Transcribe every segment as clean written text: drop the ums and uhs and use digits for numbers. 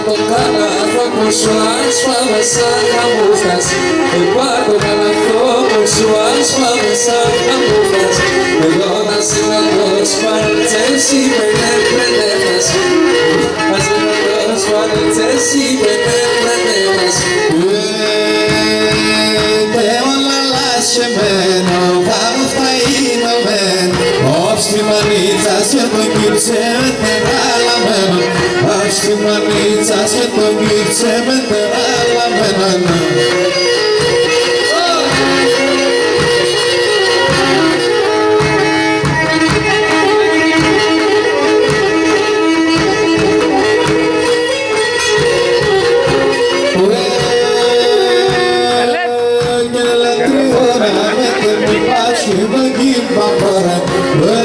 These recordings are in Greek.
τον καλάθο που σου άσπαμε σαν καμούφλας. Εγώ τον καλάθο που σου άσπαμε σαν καμούφλας. Εγώ να συμβαλώς παρελτσές είμαι πρεντεύας. Ας συμβαλώς παρελτσές είμαι πρεντεύας. Lasciameno, vamo faino ben. Opsti manica, se to gipse metterà la mano. Opsti manica, se to gipse metterà la mano.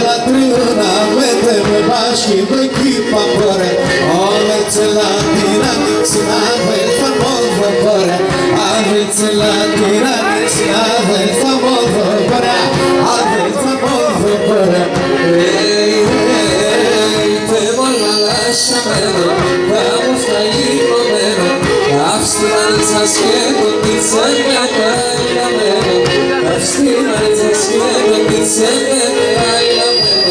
La triuna mete me bashi beki papore. Aveți latina nixina vel famol vapore. Aveți latina nixina vel famol vapore. Aveți famol vapore. Hey, hey, te vola lasciamelo, vamo faino meno. Abstinenza schieto ti segna la meno. Abstinenza schieto ti segna la meno.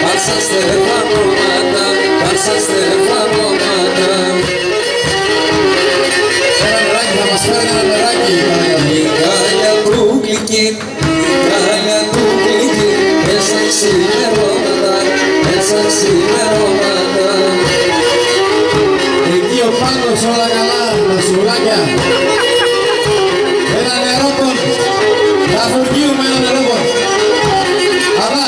Πάσα στεφανώματα, πάσα στεφανώματα. Ένα νεράκι, θα μας φέρει ένα νεράκι. Η κάλια του γλυκή, η κάλια του γλυκή. Μέσα ξημερώματα, μέσα ξημερώματα. Εκεί ο Πάνος όλα καλά, τα σουλάκια. Ένα νερόπον, θα φορτιούμε ένα νερόπον. Αλλά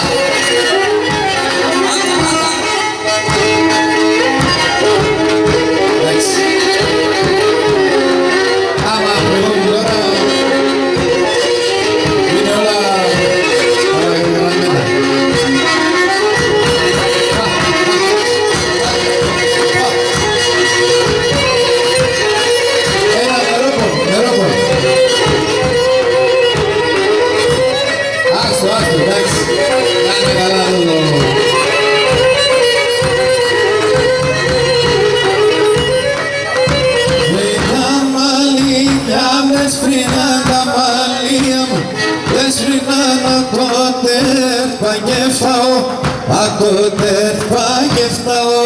aku terpakai tahu.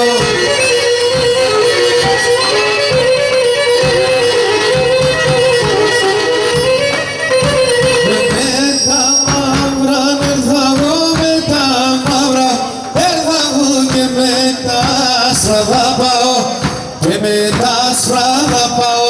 Meta mavra nerthavu, meta mavra nerthavu ke meta sradapao, ke meta sradapao.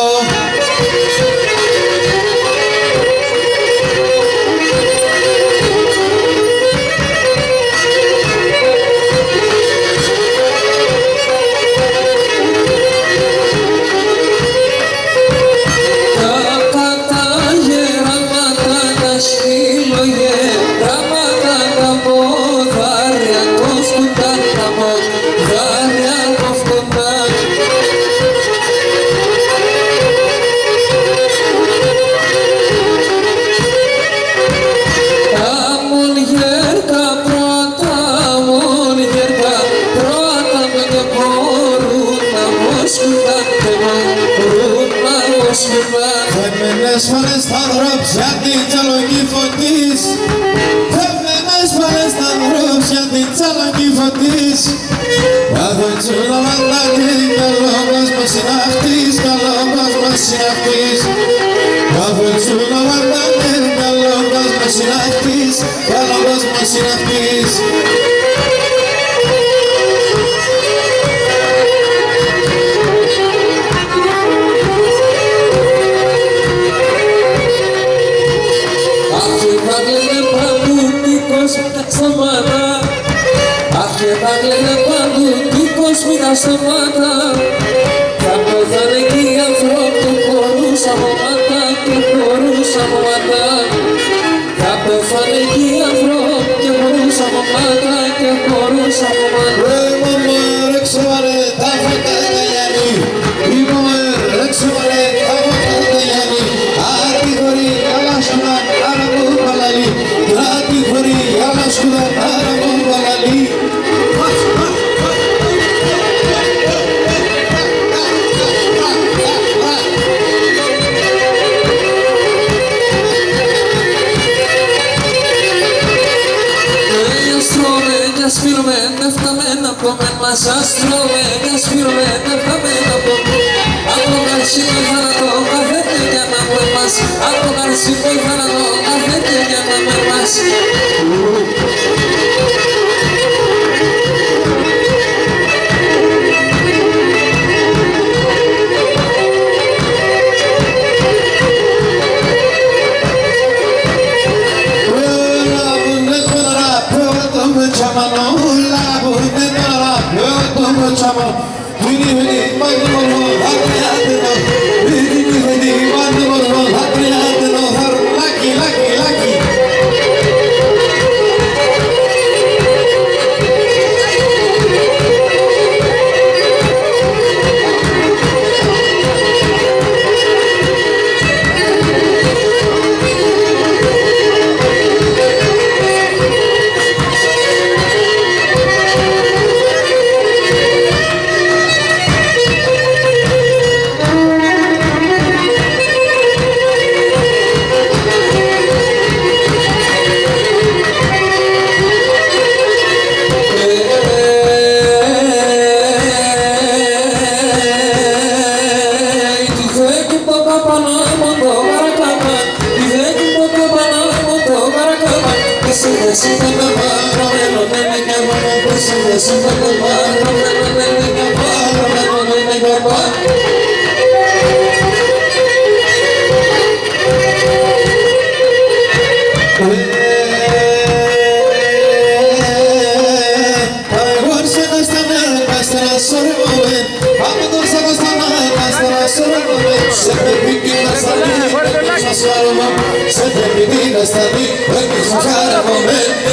Φεύγαινες φορές θα δρόψια την τσαλονή φωτής. Φεύγαινες φορές θα δρόψια την τσαλονή φωτής. Κάθε τσούλα μαντάκι, καλό κόσμος είναι αυτής, καλό κόσμος είναι αυτής. Κάθε τσούλα μαντάκι, καλό κόσμος είναι αυτής, καλό κόσμος είναι αυτής. Αχ, και θα κλαίγε παντού, πως μήνα σταμάτα. Θα πεθάνε εκεί οι άνθρωποι και χωρούς από μάτα, και χωρούς από μάτα. Θα πεθάνε εκεί οι άνθρωποι και χωρούς από μάτα, και χωρούς από μάτα. Ρε μαμά ρέξε μαρέ τα φώτα τα Γιάννη. Η μαμά ρέξε μαρέ τα φώτα τα Γιάννη. Άτι χωρί άλλα σκούδαν άρα μου παλαλή. Άτι χωρί άλλα σκούδαν άρα μου παλαλή. Ασπίρουμε, δεν φτάμε να πούμε μας. Αστρώμε, ασπίρουμε, δεν φτάμε να πούμε. Από το καρσί με θάνατο καθέτε για να πούμε μας. Από το καρσί με θάνατο καθέτε για να πούμε μας. Se te pide hasta mí, porque es un cara momento,